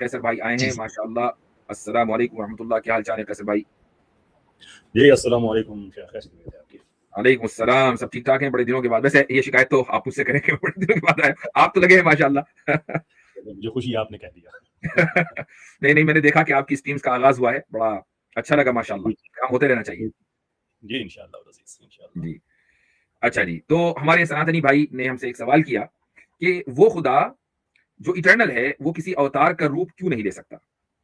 कैसर भाई आए जी, हैं माशाअल्लाह। अस्सलाम वालेकुम रहमतुल्लाह, क्या हाल चाल है कैसर भाई? जी अस्सलाम वालेकुम, क्या कैसी तबीयत है आपकी? वालेकुम अस्सलाम, सब ठीक ठाक हैं बड़े दिनों के बाद। वैसे ये शिकायत तो आप मुझसे करें कि बड़े दिनों के बाद आए, आप तो लगे हैं माशाअल्लाह। मुझे खुशी है आपने कह दिया। नहीं नहीं, मैंने देखा कि आपकी स्ट्रीम्स का आगाज हुआ है, बड़ा अच्छा लगा माशाअल्लाह, जी, काम होते रहना चाहिए। जी इंशाल्लाह अज़ीज़, इंशाल्लाह। जी। अच्छा जी, तो हमारे सनातनी भाई ने हमसे एक सवाल किया कि वो खुदा जो इटर्नल है वो किसी अवतार का रूप क्यों नहीं ले सकता?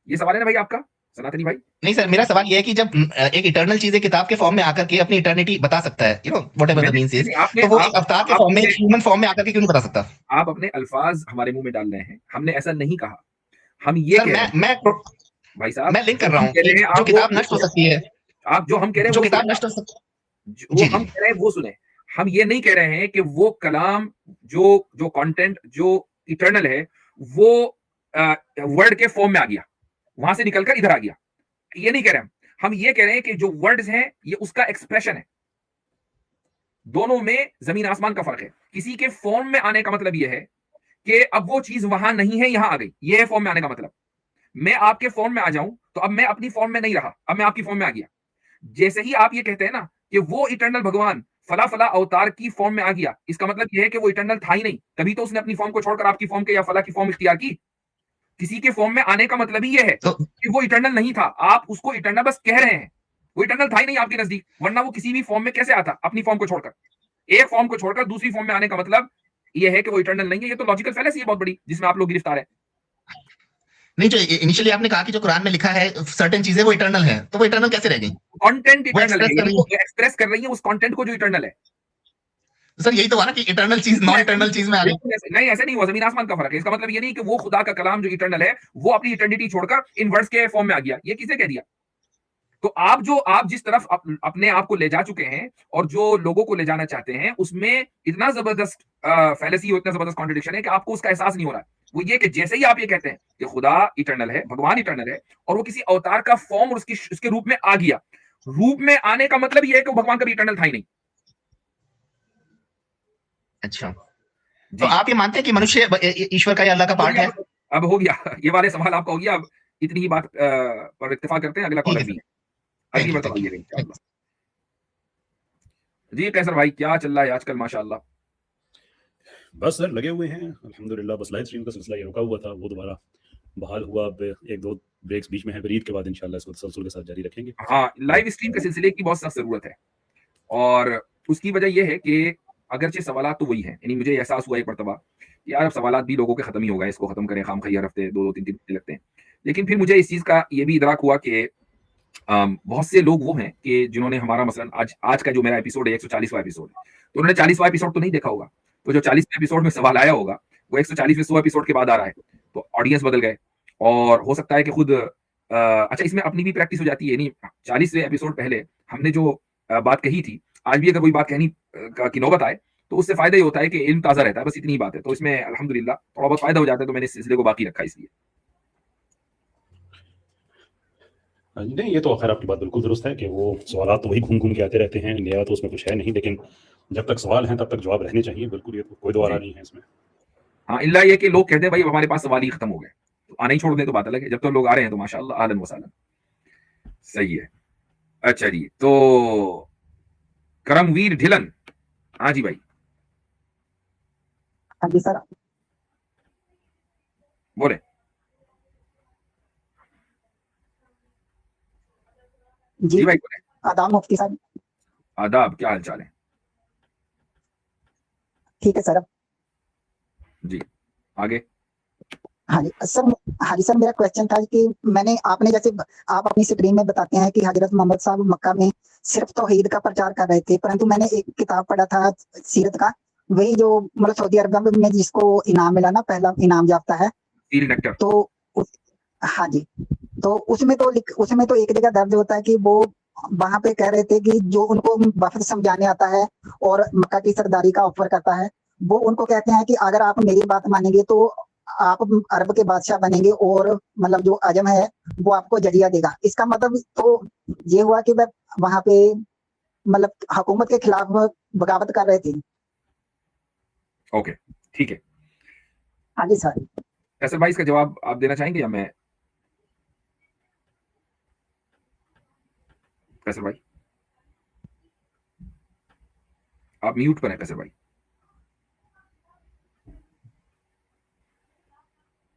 ये सवाल है ना भाई आपका सनातनी भाई? नहीं सर, मेरा सवाल ये है कि जब एक इटर्नल चीज एक किताब के फॉर्म में आकर के अपनी इटर्निटी बता सकता है, वट एवर द मैंने मीन्स नहीं इज, नहीं, आपने तो वो आप एक अवतार के फॉर्म में, आपने एक ह्यूमन फॉर्म में आकर के क्यों नहीं बता सकता? आप अपने अल्फाज हमारे मुंह में डाल रहे हैं, हमने ऐसा नहीं कहा। हम ये सर कह रहे मैं हैं मैं भाई साहब, मैं लिंक जो कर रहा हम हूँ कह कि रहे हैं जो आप वो किताब नष्ट हो सुने। सकती है, आप जो हम कह रहे हैं जो वो सुने किताब आप। नष्ट हो सकती वो जी हम जी कह रहे हैं वो सुने। हम ये नहीं कह रहे हैं कि वो कलाम जो जो कंटेंट जो इटर्नल है वो वर्ड के फॉर्म में आ गया, वहां से निकलकर इधर आ गया, ये नहीं कह रहे हम ये कह रहे हैं कि जो वर्ड्स हैं ये उसका एक्सप्रेशन है। दोनों में जमीन आसमान का फर्क है। किसी के फॉर्म में आने का मतलब यह है कि अब वो चीज वहां नहीं है, यहां आ गई। ये है फॉर्म में आने का मतलब। मैं आपके फॉर्म में आ जाऊं तो अब मैं अपनी फॉर्म में नहीं रहा, अब मैं आपकी फॉर्म में आ गया। जैसे ही आप ये कहते हैं ना कि वो इटर्नल भगवान फला फला अवतार की फॉर्म में आ गया, इसका मतलब यह है कि वो इटर्नल था ही नहीं, तभी तो उसने अपनी फॉर्म को छोड़कर आपकी फॉर्म के या फला की फॉर्म इख्तियार की। किसी के फॉर्म में आने का मतलब ही यह है तो कि वो इटर्नल नहीं था, आप उसको इटर्नल बस कह रहे हैं। वो इटर्नल था ही नहीं आपके नजदीक, वरना वो किसी भी फॉर्म में कैसे आता अपनी फॉर्म को छोड़कर। एक फॉर्म को छोड़कर दूसरी फॉर्म में आने का मतलब यह है कि वो इटर्नल नहीं है। ये तो लॉजिकल फैलेसी है बहुत बड़ी, जिसमें आप लोग गिरफ्तार है। नहीं, जो इनिशियली आपने कहा कि जो कुरान में लिखा है सर्टेन चीजें वो इटर्नल है, तो वो इटर्नल कैसे रह गई? कंटेंट वो इटर्नल एक्सप्रेस है, कर यानी रही वो है। एक्सप्रेस कर रही है उस कंटेंट को जो इटर्नल है। तो सर यही तो हुआ ना कि इटर्नल चीज नॉन इटर्नल चीज में आ गई। बिल्कुल ऐसे नहीं, ऐसे नहीं हुआ। जमीन आसमान का फर्क है। इसका मतलब ये नहीं कि वो खुदा का कलाम जो इटर्नल है वो अपनी इटर्निटी छोड़कर इन वर्ड्स के फॉर्म में आ गया। ये किसने कह दिया? तो आप जिस तरफ अपने आप को ले जा चुके हैं और जो लोगों को ले जाना चाहते हैं, उसमें इतना जबरदस्त फैलेसी, इतना जबरदस्त कॉन्ट्रडिक्शन है कि आपको उसका एहसास नहीं हो रहा है। वो ये कि जैसे ही आप ये कहते हैं कि खुदा इटर्नल है, भगवान इटर्नल है, और वो किसी अवतार का फॉर्म और उसके रूप में आ गया, रूप में आने का मतलब ये है कि वो भगवान कभी इटर्नल था ही नहीं। अच्छा, तो जी, आप ये मानते हैं कि मनुष्य ईश्वर का या अल्लाह का हो पार्ट गया। है? अब हो गया। ये वाले सवाल आपका हो गया। अब इतनी ही बात पर इत्तेफाक करते हैं। अगला ठीक कॉलर है भी सर। है, अगली मरतबा थैंक यू आइएगा इंशाअल्लाह। जी कैसर भाई, क्या चल रहा है आजकल माशाअल्लाह? बस सर लगे हुए हैं अल्हम्दुलिल्लाह। बस लाइव स्ट्रीम का सिलसिला ये रुका हुआ था, वो दोबारा बहाल हुआ। अब एक दो ब्रेक्स बीच में है, फिर ईद के बाद इंशाल्लाह इसको तसलसल के साथ जारी रखेंगे। हाँ, और लाइव स्ट्रीम के सिलसिले की बहुत सख्त जरूरत है, और उसकी वजह यह है कि अगरचे सवालात तो वही हैं। यानी मुझे एहसास हुआ एक मरतबा कि यार अब सवालात भी लोगों के खत्म ही हो गए, इसको खत्म करें खामखा, हर हफ्ते दो दो तीन तीन हफ्ते लगते हैं। लेकिन फिर मुझे इस चीज का ये भी इदराक हुआ कि बहुत से लोग वो हैं कि जिन्होंने हमारा मसलन आज आज का जो मेरा एपिसोड है 140वां एपिसोड है, तो उन्होंने 40वां एपिसोड तो नहीं देखा होगा। तो जो 40वें एपिसोड में सवाल आया होगा वो 140वें 100 एपिसोड के बाद आ रहा है। तो ऑडियंस बदल गए, और हो सकता है कि खुद अच्छा, इसमें अपनी भी प्रैक्टिस हो जाती है। नहीं, 40वें एपिसोड पहले हमने जो बात कही थी, आज भी अगर कोई बात कहनी की नौबत आए तो उससे फायदा ही होता है कि इल्म ताजा रहता है। बस इतनी ही बात है। तो इसमें अल्हम्दुलिल्लाह थोड़ा बहुत फायदा हो जाता है, तो मैंने इस सिलसिले को बाकी रखा इसलिए। नहीं, ये तो खैर आपकी बात बिल्कुल दुरुस्त है कि वो सवालात तो वही घूम घूम के आते रहते हैं, नया तो उसमें कुछ है नहीं। लेकिन जब तक सवाल हैं तब तक जवाब रहने चाहिए, बिल्कुल, ये तो कोई दोबारा जी नहीं है इसमें। हाँ, इल्ला ये कि लोग कहते हैं भाई अब हमारे पास सवाल ही खत्म हो गए, तो आना ही छोड़ दें तो बात अलग है। जब तो लोग आ रहे हैं तो माशाअल्लाह ahlan व सहलन, सही है। अच्छा जी, तो करमवीर ढिलन, हाँ जी भाई, हाँ जी सर। बोले। जी जी भाई बोले। आदाब मुफ्ती साहब। आदाब, क्या हाल चाल है? ठीक है सर। जी, आगे। हाँ जी सर। हाँ जी सर, मेरा क्वेश्चन था कि मैंने आपने जैसे आप अपनी स्क्रीन में बताते हैं कि हजरत मोहम्मद साहब मक्का में सिर्फ तौहीद का प्रचार कर रहे थे, परंतु मैंने एक किताब पढ़ा था सीरत का, वही जो मतलब सऊदी अरब में जिसको इनाम मिला ना, पहला इनाम याफ्ता है। Seal nectar. तो उस, हाँ जी, तो उसमें तो एक जगह दर्ज होता है कि वो वहां पे कह रहे थे कि जो उनको वफद समझाने आता है और मक्का की सरदारी का ऑफर करता है, वो उनको कहते हैं कि अगर आप मेरी बात मानेंगे तो आप अरब के बादशाह बनेंगे, और मतलब जो अजम है वो आपको जजिया देगा। इसका मतलब तो ये हुआ कि वह वहां पे मतलब हुकूमत के खिलाफ बगावत कर रहे थे। ओके, ठीक है। हाँ जी सर। कैसर भाई इसका जवाब आप देना चाहेंगे या मैं? कैसर भाई आप म्यूट पर हैं कैसर भाई।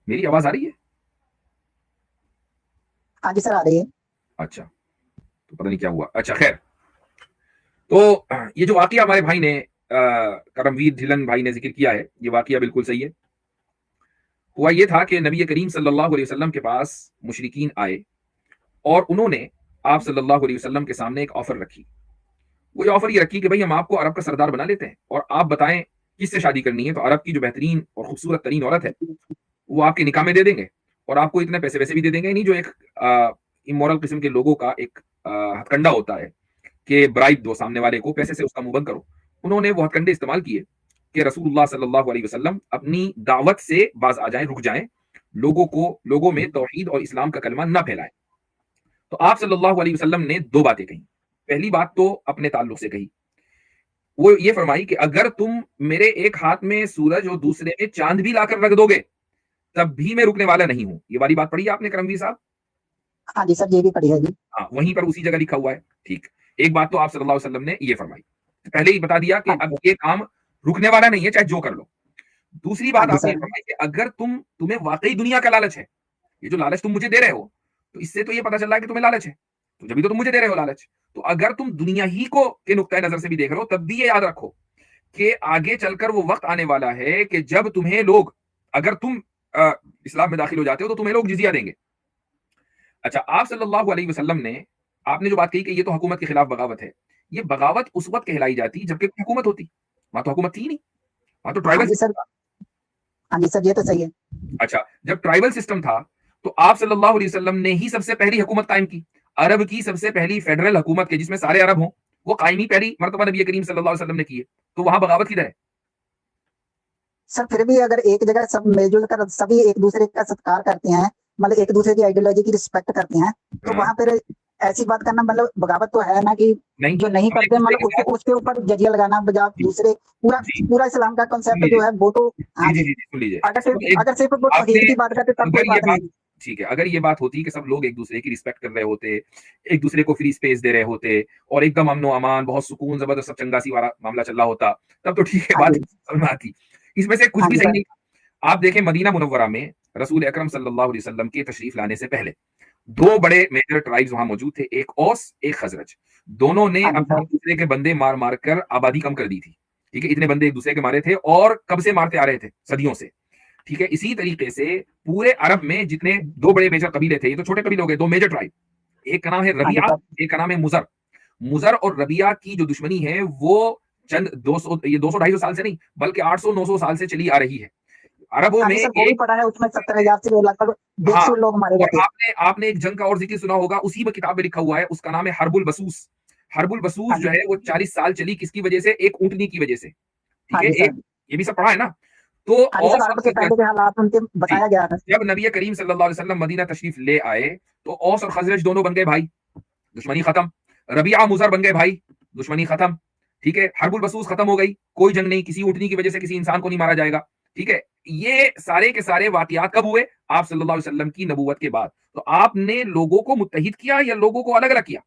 मेरी आवाज आ रही है? हाँ जी सर, आ रही है। अच्छा, तो पता नहीं क्या हुआ। अच्छा खैर, तो ये जो वाकया हमारे भाई ने करमवीर ढिलन भाई ने जिक्र किया है, ये वाकया बिल्कुल सही है। हुआ ये था कि नबी करीम सल्लल्लाहु अलैहि वसल्लम के पास मुशरिकीन आए और उन्होंने आप सल्लल्लाहु अलैहि वसल्लम के सामने एक ऑफर रखी। वो ऑफर ये रखी कि भाई हम आपको अरब का सरदार बना लेते हैं और आप बताएं किससे शादी करनी है, तो अरब की जो बेहतरीन और खूबसूरत तरीन औरत है वो आपके निकाह में दे देंगे और आपको इतने पैसे वैसे भी दे देंगे। नहीं जो एक इमोरल किस्म के लोगों का एक हथकंडा होता है कि ब्राइब दो सामने वाले को, पैसे से उसका मुंह बंद करो। उन्होंने वो हथकंडे इस्तेमाल किए कि रसूलुल्लाह सल्लल्लाहु अलैहि वसल्लम अपनी दावत से बाज आ जाएं, रुक जाएं, लोगों में तौहीद और इस्लाम का कलमा ना फैलाएं। तो आप सल्लल्लाहु अलैहि वसल्लम ने दो बातें कही। पहली बात तो अपने ताल्लुक से कही, वो ये फरमाई कि अगर तुम मेरे एक हाथ में सूरज और दूसरे में चांद भी लाकर रख दोगे तब भी मैं रुकने वाला नहीं हूं। ये वाली बात पढ़ी आपने करमवीर साहब? हाँ जी सर, ये भी पढ़ी है जी। हाँ, वहीं पर उसी जगह लिखा हुआ है। ठीक, एक बात तो आप सल्लल्लाहु अलैहि वसल्लम ने ये फरमाई, पहले ही बता दिया कि हाँ अब ये काम रुकने वाला नहीं है, चाहे जो कर लो। दूसरी हाँ बात जी आपने ये सर। फरमाई कि अगर तुम्हें वाकई दुनिया का लालच है, ये जो लालच तुम मुझे दे रहे हो, तो इससे तो ये पता चल रहा है कि तुम्हें लालच है, तो जब भी तो तुम मुझे दे रहे हो लालच। तो अगर तुम दुनिया ही को के नुक्ता नजर से भी देख रहे हो, तब भी ये याद रखो कि आगे चलकर वो वक्त आने वाला है कि जब तुम्हें लोग, अगर तुम इस्लाम में दाखिल हो जाते हो तो तुम्हें लोग जिजिया देंगे। अच्छा, आप सल्लल्लाहु अलैहि वसल्लम ने, आपने जो बात कही कि ये तो हुकूमत के खिलाफ बगावत है, ये बगावत उस वक्त कहलाई जाती जबकि हुकूमत होती। वहां तो हुकूमत थी नहीं, वहां तो हाँ ट्राइबल जी सर। सिस्टम था। हाँ जी सर, ये तो सही है। अच्छा, जब ट्राइबल सिस्टम था तो आप सल्लल्लाहु अलैहि वसल्लम ने ही सबसे पहली हुकूमत कायम की, अरब की सबसे पहली फेडरल हुकूमत के जिसमें सारे अरब हों, वो कायम ही पहली मर्तबा नबी करीम सल्लल्लाहु अलैहि वसल्लम ने की है। तो वहां बगावत किधर है? सर फिर भी अगर एक जगह सब मिलजुल कर सभी एक दूसरे का सत्कार करते हैं, मतलब एक दूसरे की आइडियोलॉजी की रिस्पेक्ट करते हैं, तो हाँ, वहां पर ऐसी बात करना मतलब बगावत तो है ना, कि नहीं, जो नहीं हम एक करते दूसरे मतलब के साथ, उसके ऊपर जजिया लगाना बजा जी दूसरे पूरा जी, पूरा इस्लाम का सुन कॉन्सेप्ट लीजिए, जो है वो तो। हाँ जी जी जी। जी जी, सुन लीजिए, अगर सब एक, सिर्फ वो आपने, तौहीद की बात करते तब कोई अगर ये बात बात, नहीं। ठीक है, अगर ये बात होती कि सब लोग एक दूसरे की रिस्पेक्ट कर रहे होते, एक दूसरे को फ्री स्पेस दे रहे होते और एकदम अमनो अमान, बहुत सुकून, जबरदस्त सब चंगासी वाला मामला चल रहा होता, तब तो ठीक है, हाँ बात जी। समझ में आती। इसमें से कुछ हाँ भी जी सही सर। नहीं। आप देखें मदीना मुनव्वरा में रसूल अकरम सल्लल्लाहु अलैहि वसल्लम के तशरीफ लाने से पहले दो बड़े मेजर ट्राइब्स वहां मौजूद थे, एक औस एक खजरज। दोनों ने हाँ जी अपने सर। एक दूसरे के बंदे मार मार कर आबादी कम कर दी थी। ठीक है, इतने बंदे एक दूसरे के मारे थे और कब से मारते आ रहे थे, सदियों से। ठीक है, इसी तरीके से पूरे अरब में जितने दो बड़े मेजर कबीले थे, ये तो छोटे कबीले हो गए, दो मेजर ट्राइब, एक का नाम है हाँ जी रबिया, सर। एक का नाम है मुजर। मुजर और रबिया की जो दुश्मनी है वो चंद 200, ये 200-250 साल से नहीं बल्कि 800-900 साल से चली आ रही है। अरबों हाँ में जी सर, वो भी एक, पढ़ा है, उसमें 70,000 से लगभग हाँ, 150 लोग मारे और गए थे। आपने आपने एक जंग का और जिक्र सुना होगा, उसी में किताब में लिखा हुआ है, उसका नाम है हर्बुल बसूस। हर्बुल बसूस हाँ जो जी। है वो 40 साल चली, किसकी वजह से? एक ऊंटनी की वजह से। ठीक हाँ है, जी सर। एक, ये भी सब पढ़ा है ना? तो हाँ जी सर, औस और अरब के खजरज, पहले के हालात उनके जी, बताया गया था। जब नबी करीम सल्लल्लाहु अलैहि वसल्लम मदीना तशरीफ ले आए तो औस और खजरज दोनों बन गए भाई, दुश्मनी खत्म। रबिया मुजर बन गए भाई, दुश्मनी खत्म। ठीक है, हर्बुल बसूस खत्म हो गई, कोई जंग नहीं, किसी ऊँटनी की वजह से किसी इंसान को नहीं मारा जाएगा। ठीक है, ये सारे के सारे वाकयात कब हुए? आप सल्लल्लाहु अलैहि वसल्लम की नबूवत के बाद। तो आपने लोगों को मुत्तहिद किया या लोगों को अलग अलग किया?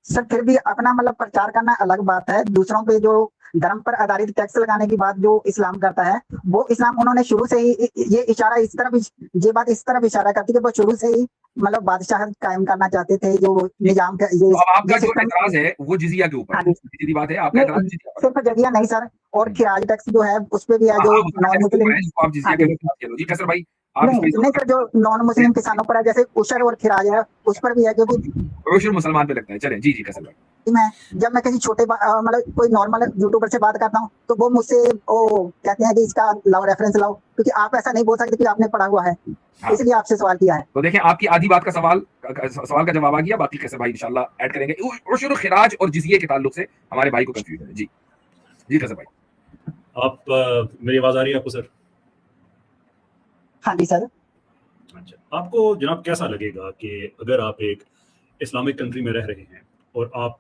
सर फिर भी अपना मतलब प्रचार करना अलग बात है, दूसरों पे जो धर्म पर आधारित टैक्स लगाने की बात जो इस्लाम करता है, वो इस्लाम उन्होंने शुरू से ही ये इशारा इस तरफ, ये बात इस तरफ इशारा करती है कि वो शुरू से ही मतलब बादशाह कायम करना चाहते थे, जो ठीक। निजाम का तो अब आपका ये जो सिस्टम। एतराज है वो जिजिया के ऊपर हाँ है, जी। सीधी सीधी बात है, आपका एतराज नहीं, जिजिया पर है। सिर्फ जजिया नहीं सर, और हम्म। खिराज टैक्स जो है उस पे भी है, हाँ जो हाँ, उसका नॉन टैक्स के ऊपर मुस्लिम। है, जिसको आप हाँ जिजिया के जी। रूप में बात करो। जी कैसर भाई, आप नहीं इसको नहीं सर, जो नॉन मुस्लिम किसानों पर है, जैसे उशर और खिराज है, उस पर भी है, क्योंकि रोशन मुसलमान पे लगता है। चलें, जी जी कैसर भाई। मैं जब मैं किसी छोटे मतलब कोई नॉर्मल यूट्यूबर से बात करता हूँ, तो वो मुझसे वो कहते हैं कि इसका लाओ, रेफरेंस लाओ, क्योंकि आप ऐसा नहीं बोल सकते कि आपने पढ़ा हुआ है, हाँ, इसलिए आपसे सवाल किया है। तो देखें आपकी आधी बात का सवाल का जवाब आ गया, बाकी कैसे भाई इंशाल्लाह ऐड करेंगे। उशर खिराज और जिजिये के ताल्लुक से हमारे भाई को कंफ्यूजन है। जी जी कैसे भाई। आप मेरी आवाज आ रही है आपको सर? हाँ जी सर। अच्छा, आपको जनाब कैसा लगेगा कि अगर आप एक इस्लामिक कंट्री में रह रहे हैं और आप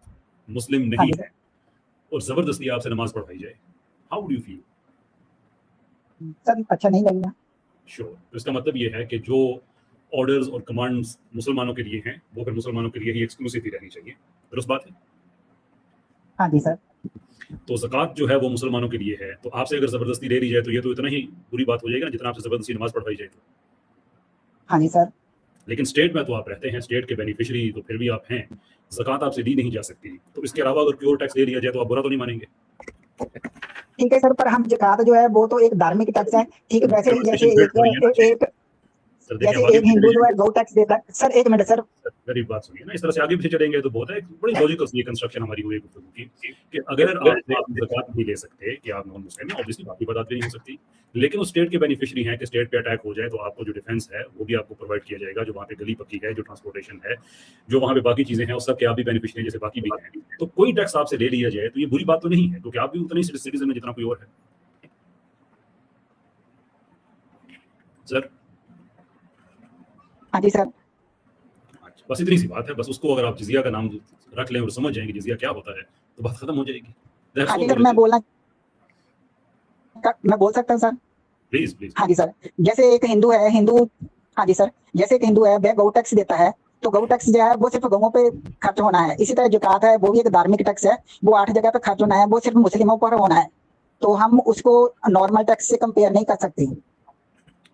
मुस्लिम हाँ नहीं जी हैं और जबरदस्ती आपसे नमाज पढ़वाई जाए, how do you feel? Sir अच्छा नहीं लगेगा। श्योर। तो इसका मतलब ये है कि जो ऑर्डर्स और कमांड्स मुसलमानों के लिए हैं वो फिर मुसलमानों के लिए ही एक्सक्लूसिव ही रहनी चाहिए, दुरुस्त बात है? हाँ जी सर। तो ज़कात जो है वो मुसलमानों के लिए है, तो आपसे अगर ज़बरदस्ती ले ली जाए तो ये तो इतना ही बुरी बात हो जाएगी ना जितना आपसे ज़बरदस्ती नमाज़ पढ़वाई जाए तो। हाँ जी सर। लेकिन स्टेट में तो आप रहते हैं, स्टेट के बेनिफिशियरी तो फिर भी आप हैं, ज़कात आपसे ली नहीं जा सकती। तो इसके अलावा अगर प्योर टैक्स ले लिया जाए तो आप बुरा तो नहीं मानेंगे? ठीक है सर, पर हम ज़कात जो है वो तो एक धार्मिक टैक्स है, ठीक है, वैसे ही जैसे एक सर देखिए, जैसे अब आगे एक पीछे हिंदू जो चलेंगे है गौ टैक्स देता है। सर एक मिनट सर, मेरी बात सुनिए ना, इस तरह से आगे पीछे चलेंगे तो बहुत है, बड़ी लॉजिकल सी कंस्ट्रक्शन हमारी हुई गुफ्तगू की कि अगर आप ज़कात नहीं ले सकते कि आप नॉन मुस्लिम हैं, ऑब्वियसली बाकी बात नहीं हो सकती, लेकिन उस स्टेट के बेनिफिशियरी हैं कि स्टेट पे अटैक हो जाए तो आपको जो डिफेंस है वो भी आपको प्रोवाइड किया जाएगा, जो वहाँ पे गली पक्की है, जो ट्रांसपोर्टेशन है, जो वहाँ पे बाकी चीजें हैं, उस सब के आप भी बेनिफिशियरी जैसे बाकी भी हैं। तो कोई टैक्स आपसे ले लिया जाए तो ये बुरी बात तो नहीं है, क्योंकि आप भी उतना ही सिटीजन है जितना कोई और है। सर हाँ जी सर। बस इतनी सी बात है, बस उसको अगर आप जिजिया का नाम रख लें और समझ जाएंगे जिजिया क्या होता है तो बात खत्म हो जाएगी। हाँ जी सर, मैं बोल सकता हूँ सर? Please please. हाँ जी सर, जैसे एक हिंदू है, हाँ जी सर, जैसे एक हिंदू है वह गौ टैक्स देता है, तो गौ टैक्स जो है वो सिर्फ गौओं पे खर्च होना है। इसी तरह ज़कात है वो भी एक धार्मिक टैक्स है, वो 8 जगह पे खर्च होना है, वो सिर्फ मुस्लिमों पर होना है, तो हम उसको नॉर्मल टैक्स से कंपेयर नहीं कर सकते।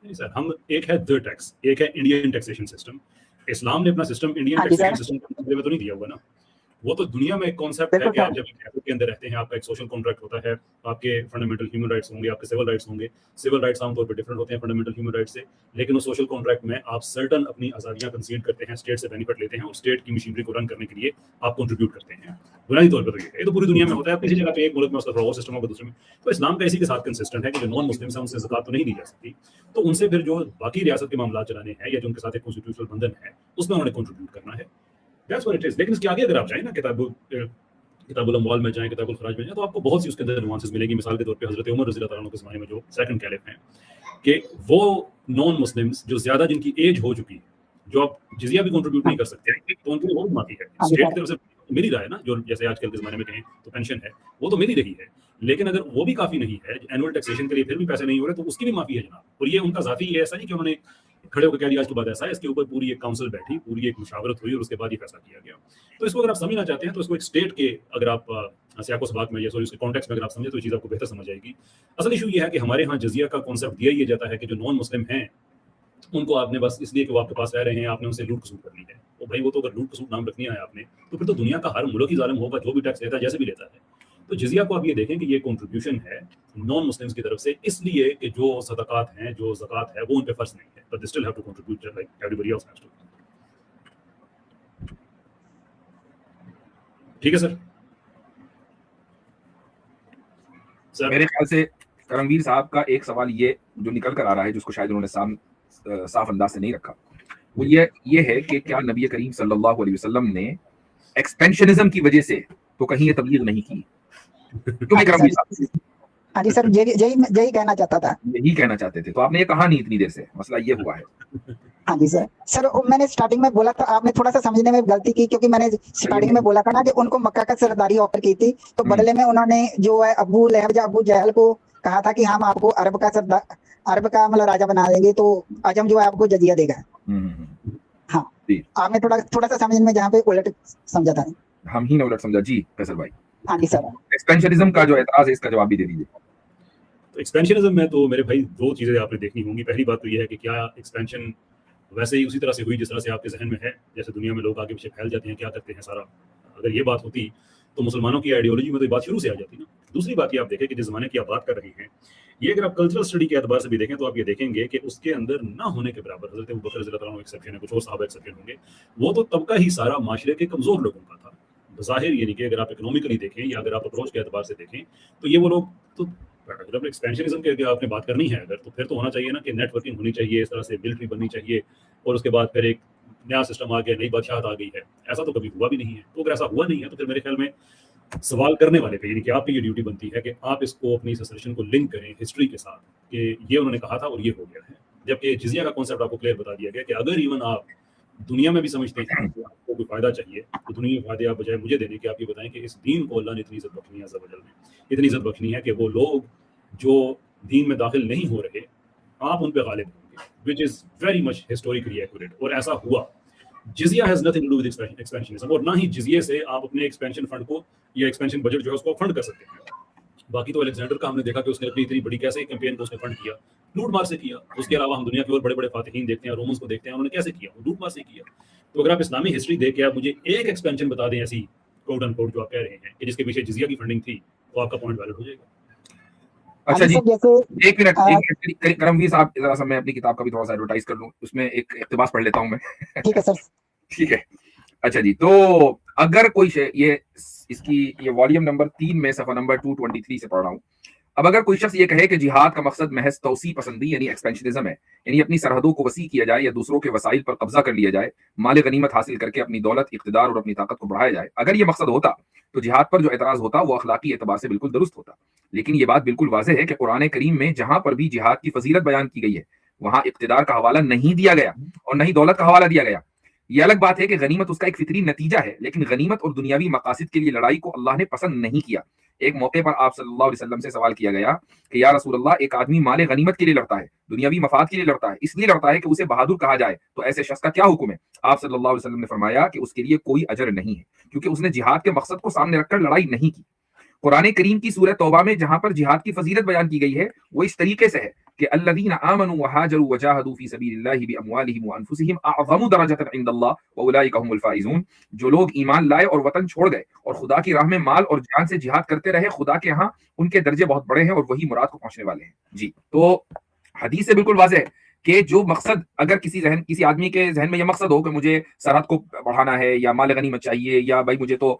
नहीं सर, हम एक है द टैक्स, एक है इंडियन टैक्सेशन सिस्टम। इस्लाम ने अपना सिस्टम इंडियन हाँ जी टैक्सेशन सर। सिस्टम में तो नहीं दिया हुआ ना, वो तो दुनिया में एक कॉन्सेप्ट है बिल्कुल कि आप सर। जब एक के अंदर रहते हैं, आपका एक सोशल कॉन्ट्रैक्ट होता है, आपके फंडामेंटल ह्यूमन राइट्स होंगे, आपके सिविल राइट्स होंगे। सिविल राइट्स आमतौर पर डिफरेंट होते हैं फंडामेंटल ह्यूमन राइट्स से, लेकिन उस सोशल कॉन्ट्रैक्ट में आप सर्टन अपनी आजादियां कंसीड करते हैं, स्टेट से बेनिफिट लेते हैं और स्टेट की मशीनरी को रन करने के लिए आप कंट्रीब्यूट करते हैं। बुनियादी तौर पर तो ये तो पूरी दुनिया में होता है, किसी जगह पे एक मुल्क में उसका थोड़ा सिस्टम होगा, दूसरे में। तो इस्लाम का इसी के साथ कंसिस्टेंट है कि जो नॉन मुस्लिम्स हैं उनसे ज़कात तो नहीं दी जा सकती, तो उनसे फिर जो बाकी रियासत के मामला चलाने हैं या जो उनके साथ एक कॉन्स्टिट्यूशनल बंधन है उसमें उन्होंने कंट्रीब्यूट करना है। That's what it is. लेकिन इसके आगे अगर आप जाएं ना किताबुल अमवाल में जाएं, किताबुल खराज में जाएं, तो आपको बहुत सी उसके अंदर नुआंसेस मिलेंगी। मिसाल के तौर पे हजरत उमर रज़ी अल्लाह तआला अन्हु के ज़माने में जो सेकंड कैलिफ हैं, कि वो नॉन मुस्लिम्स जो ज्यादा जिनकी एज हो चुकी है, जो अब जिजिया भी कंट्रीब्यूट नहीं कर सकते, तो उनके लिए वो भी माफी है हाँ जी स्टेट सर। की तरफ से। मिल ही रहा है ना, जो जैसे आजकल के जमाने में कहें तो पेंशन है, वो तो मिल ही रही है। लेकिन अगर वो भी काफी नहीं है, एनुअल टैक्सेशन के लिए फिर भी पैसे नहीं हो रहे, तो उसकी भी माफी है जनाब। और ये उनका जाती है, ऐसा नहीं कि उन्होंने खड़े होकर कह दिया आज के बाद ऐसा है, इसके ऊपर पूरी एक काउंसिल बैठी, पूरी एक मुशावरत हुई और उसके बाद ये फैसला किया गया। तो इसको अगर आप समझना चाहते हैं तो इसको एक स्टेट के अगर आप सियाको सबाक में या सॉरी उसके कॉन्टेक्स्ट में अगर आप समझे तो ये चीज़ आपको बेहतर समझ आएगी। असल इशू ये है कि हमारे यहाँ जजिया का कॉन्सेप्ट दिया ये जाता है कि जो नॉन मुस्लिम हैं उनको आपने बस इसलिए कि वो आपके पास रह रहे हैं आपने उनसे लूट खसूट करनी है। तो भाई वो तो अगर लूट खसूट नाम रखनी है आपने, तो फिर तो दुनिया का हर मुल्क ही जालिम होगा जो भी टैक्स लेता है जैसे भी लेता है। तो जिजिया को आप ये देखें कि ये कंट्रीब्यूशन है नॉन मुस्लिम्स की तरफ से, इसलिए कि जो सदकात हैं, जो ज़कात है, वो उन पे फर्ज नहीं है, but they still have to contribute like everybody else has to. ठीक है सर। सर मेरे ख्याल से करमवीर साहब का एक सवाल ये जो निकल कर आ रहा है, जिसको शायद उन्होंने साफ अंदाज से नहीं रखा, वो ये है कि क्या नबी करीम सल्लल्लाहु अलैहि वसल्लम ने एक्सपेंशनिज्म की वजह से तो कहीं ये तबलीग नहीं की? क्यों करमवीर साहब? हाँ जी सर, यही कहना चाहता था। यही कहना चाहते थे, तो आपने ये कहा नहीं इतनी देर से, मसला ये हुआ है। हाँ जी सर। सर मैंने स्टार्टिंग में बोला था, आपने थोड़ा सा समझने में गलती की, क्योंकि मैंने स्टार्टिंग में बोला था ना कि उनको मक्का का सरदारी ऑफर की थी, तो बदले में उन्होंने जो है अबू लहब या अबू जहल को कहा था कि हम आपको अरब का मतलब राजा बना देंगे, तो अजम जो है आपको जजिया देगा। हाँ, आपने थोड़ा सा समझने में जहाँ पे उलट समझा था। हम ही ने उलट समझा जी फैसल भाई। हाँ जी सर। एक्सपेंशनिज्म का जो एतराज है इसका जवाब भी दे दीजिए। तो एक्सपेंशनिज्म में तो मेरे भाई दो चीज़ें आपने देखनी होंगी। पहली बात तो ये है कि क्या एक्सपेंशन वैसे ही उसी तरह से हुई जिस तरह से आपके जहन में है, जैसे दुनिया में लोग आगे पीछे फैल जाते हैं, क्या करते हैं सारा। अगर ये बात होती तो मुसलमानों की आइडियोलॉजी में तो ये बात शुरू से आ जाती ना। दूसरी बात ये आप देखें कि जिस ज़माने की आप बात कर रहे हैं, ये अगर आप कल्चरल स्टडी के एतबार से भी देखें तो आप ये देखेंगे कि उसके अंदर ना होने के बराबर, हज़रत अबू बकर रज़ियल्लाहु अन्हु एक्सेप्शन है, कुछ और सहाबा एक्सेप्शन होंगे, वो तो तबका ही सारा माशरे के कमज़ोर लोगों का था ज़ाहिर। यानी कि अगर आप इकोनॉमिकली देखें या अगर आप अप्रोच के एतबार से देखें तो ये वो लोग तो अगर एक्सपेंशनिज्म की आपने बात करनी है अगर, तो फिर तो होना चाहिए ना कि नेटवर्किंग होनी चाहिए, इस तरह से मिलिट्री बननी चाहिए और उसके बाद फिर एक नया सिस्टम आ गया, नई बादशाहत आ गई है। ऐसा तो कभी हुआ भी नहीं है। तो अगर ऐसा हुआ नहीं है तो फिर मेरे ख्याल में सवाल करने वाले पे, यानी कि आपकी ये ड्यूटी बनती है कि आप इसको अपनी ससेशन को लिंक करें हिस्ट्री के साथ कि ये उन्होंने कहा था और ये हो गया है। जबकि जिजिया का कॉन्सेप्ट आपको क्लियर बता दिया गया कि अगर इवन आप दुनिया में भी समझते हैं कि आपको कोई फायदा चाहिए, तो दुनिया में फायदे आप बजाय मुझे देने के आप ये बताएं कि इस दीन को अल्लाह ने इतनी इज्जत बख्शनी है, इतनी इज्जत बख्शनी है कि वो लोग जो दीन में दाखिल नहीं हो रहे, आप उन पे गालिब होंगे, which is very much historically accurate, और ऐसा हुआ। Jizya has nothing to do with expansionism, और ना ही जिजिये से आप अपने एक्सपेंशन फंड को या एक्सपेंशन बजट जो है उसको फंड कर सकते हैं। बाकी तो अलेक्जेंडर का हमने देखा कि उसने अपनी इतनी बड़ी कैसे कैंपेन को उसने फंड किया, लूट मार से किया। उसके अलावा हम दुनिया के और बड़े बड़े फातिहीन देखते हैं, रोमन्स को देखते हैं, उन्होंने कैसे किया, लूट मार से किया। तो अगर आप इस्लामी हिस्ट्री देख के आप मुझे एक एक्सपेंशन बता दें ऐसी कोट अनकोट जो आप कह रहे हैं कि जिसके पीछे जिजिया की फंडिंग थी, तो आपका पॉइंट वैलिड हो जाएगा। अच्छा जी, जैसे एक मिनट करमवीर साहब, जरा सा मैं अपनी किताब का भी थोड़ा सा एडवर्टाइज कर लूं, उसमें एक इक्तिबास पढ़ लेता हूं मैं। ठीक है सर। ठीक है। अच्छा जी, तो अगर कोई ये इसकी ये वॉल्यूम नंबर 3 में सफा नंबर 223 से पढ़ रहा हूं। अब अगर कोई शख्स ये कहे कि जिहाद का मकसद महज तौसी पसंदी यानी एक्सपेंशनिज्म है, यानी अपनी सरहदों को वसी किया जाए या दूसरों के वसाइल पर कब्जा कर लिया जाए, माल गनीमत हासिल करके अपनी दौलत, इख्तिदार और अपनी ताकत को बढ़ाया जाए, अगर ये मकसद होता तो जिहाद पर जो एतराज होता वो अखलाकी एतबार से बिल्कुल दुरुस्त होता। लेकिन ये बात बिल्कुल वाज़ेह है कि कुरान करीम में जहां पर भी जिहाद की फजीलत बयान की गई है, वहां इख्तिदार का हवाला नहीं दिया गया और नहीं दौलत का हवाला दिया गया। ये अलग बात है कि गनीमत उसका एक फितरी नतीजा है, लेकिन गनीमत और दुनियावी मकासद के लिए लड़ाई को अल्लाह ने पसंद नहीं किया। एक मौके पर आप सल्लल्लाहु अलैहि वसल्लम से सवाल किया गया कि या रसूल अल्लाह, एक आदमी माले गनीमत के लिए लड़ता है, दुनियावी मफाद के लिए लड़ता है, इसलिए लड़ता है कि उसे बहादुर कहा जाए, तो ऐसे शख्स का क्या हुक्म है? आप सल्लल्लाहु अलैहि वसल्लम ने फरमाया कि उसके लिए कोई अजर नहीं है, क्योंकि उसने जिहाद के मकसद को सामने रखकर लड़ाई नहीं की। कुरान करीम की सूरह तौबा में जहां पर जिहाद की फजीलत बयान की गई है वो इस तरीके से है कि अल्लज़ीना आमनू व हाजरू व जाहदू फी सबीलिल्लाहि बिअमवालिहिम व अनफुसिहिम अअज़मु दरजतन इंदल्लाह व उलाइका हुमुल फाइज़ून। जो लोग ईमान लाए और वतन छोड़ गए और खुदा की राह में माल और जान से जिहाद करते रहे, खुदा के यहाँ उनके दर्जे बहुत बड़े हैं और वही मुराद को पहुंचने वाले हैं। जी, तो हदीस से बिल्कुल वाज़ेह है कि जो मकसद अगर किसी आदमी के जहन में यह मकसद हो कि मुझे सरहद को बढ़ाना है या माल गनीमत चाहिए या भाई मुझे तो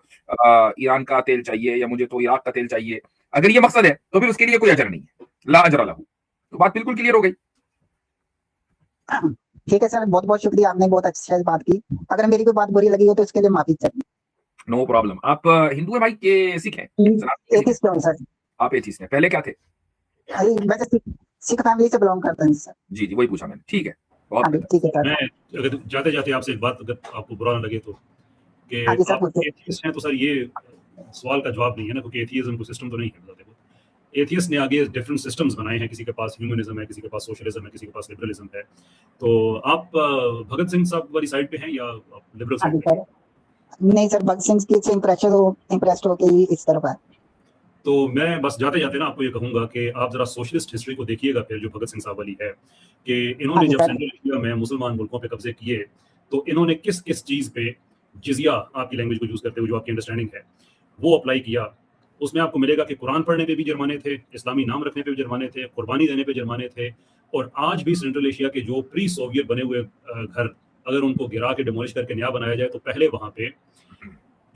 ईरान का तेल चाहिए या मुझे तो इराक का तेल चाहिए, अगर ये मकसद है तो फिर उसके लिए कोई अजर नहीं है, ला अजर लहू। तो बात बिल्कुल क्लियर हो गई। ठीक है सर, बहुत बहुत शुक्रिया, आपने बहुत अच्छी से बात की। अगर मेरी कोई बात बुरी लगी हो तो उसके लिए माफी चाहिए। No problem. आप हिंदू है भाई के सिख हैं? एथिस्ट हूं सर। आप एथिस्ट हैं, पहले क्या थे? वैसे सिख फैमिली से बिलोंग करते हैं सर। जी जी, वही पूछा मैंने। ठीक है, हाँ जी, ठीक है सर। मैं अगर जाते जाते आपसे एक बात, अगर आपको बुरा ना लगे तो, कि हाँ जी सर, आप पूछिए। एथियस्ट हैं, तो सर ये सवाल का जवाब नहीं है ना, क्योंकि एथियज्म को सिस्टम तो नहीं है। बताते हो एथियस्ट ने आगे डिफरेंट सिस्टम्स बनाए हैं, किसी के पास ह्यूमनिज्म है, किसी के पास सोशलिज्म है, किसी के पास लिबरलिज्म है। तो आप भगत सिंह साहब वाली साइड पे हैं या आप लिबरल हाँ जी साइड पे हैं? सर, नहीं सर, भगत सिंह की से इम्प्रेस्ड हो के इस तरफ है। तो मैं बस जाते जाते ना आपको ये कहूंगा कि आप जरा सोशलिस्ट हिस्ट्री को देखिएगा फिर, जो भगत सिंह साहब वाली है, कि इन्होंने जब सेंट्रल एशिया में मुसलमान मुल्कों पे कब्जे किए तो इन्होंने किस किस चीज पे जिजिया, आपकी लैंग्वेज को यूज करते हुए जो आपकी अंडरस्टैंडिंग है, वो अप्लाई किया। उसमें आपको मिलेगा कि कुरान पढ़ने पे भी जुर्माने थे, इस्लामी नाम रखने पे भी जुर्माने थे, कुर्बानी देने पे जुर्माने थे। और आज भी सेंट्रल एशिया के जो प्री सोवियत बने हुए घर, अगर उनको गिरा के डिमोलिश करके नया बनाया जाए तो पहले वहां पे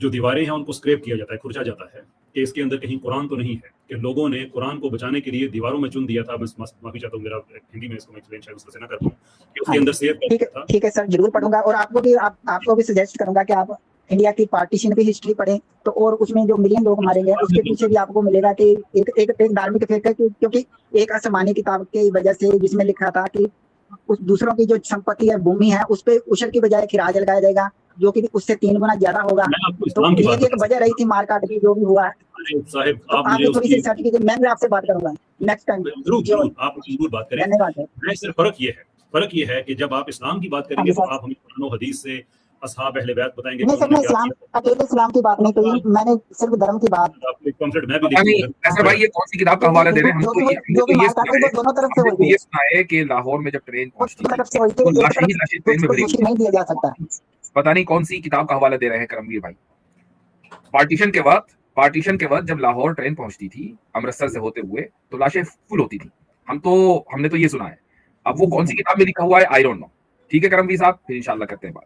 जो दीवारें हैं उनको स्क्रैप किया जाता है, खुरचा जाता है कि इसके अंदर कहीं कुरान तो नहीं है, कि लोगों ने कुरान को बचाने के लिए दीवारों में चुन दिया था। बस माफी चाहता हूँ, मेरा हिंदी में इसको मैं एक्सप्लेन शायद उस तरह से ना कर पाऊँ कि उसके अंदर सेव कर दिया था। ठीक है सर, जरूर पढ़ूंगा। और आपको भी सजेस्ट करूंगा कि आप इंडिया की पार्टीशन की हिस्ट्री पढ़ें, तो और उसमें जो मिलियन लोग मारे गए उसके पीछे भी आपको मिलेगा कि एक धार्मिक फिक्र, क्योंकि एक आसमानी किताब की वजह से जिसमें लिखा था कि उस दूसरों की जो संपत्ति है, भूमि है, उस पे उशर की बजाय खिराज लगाया जाएगा, जो कि उससे 3 गुना ज्यादा होगा। तो ये एक वजह रही थी मारकाट की, जो भी हुआ है। साहिब, तो आप थोड़ी सी सर्च कीजिए, मैं भी आपसे बात करूंगा नेक्स्ट टाइम। जरूर आप जरूर बात करें। धन्यवाद। फर्क ये है कि जब आप इस्लाम की बात करेंगे तो आप हमें कुरान और हदीस से असहाब अहले बैत बताएंगे। नहीं सर, मैं अकेले इस्लाम की बात नहीं कही, मैंने सिर्फ धर्म की बात। मैं भी ऐसा भाई, ये कौन सी किताब का हवाला दे रहे हैं? हम तो ये दोनों तरफ से हुई ये सुना है कि लाहौर में जब ट्रेन पहुंचती थी तो लाशें ट्रेन में भरी नहीं दिया जा सकता। पता नहीं कौन सी किताब का हवाला दे रहे हैं करमवीर भाई। पार्टीशन के वक्त जब लाहौर ट्रेन पहुंचती थी अमृतसर से होते हुए तो लाशें फुल होती थी। हमने तो ये सुना है। अब वो कौन सी किताब में लिखा हुआ है, आई डोंट नो। ठीक है करमवीर साहब, फिर इंशाल्लाह करते हैं बात।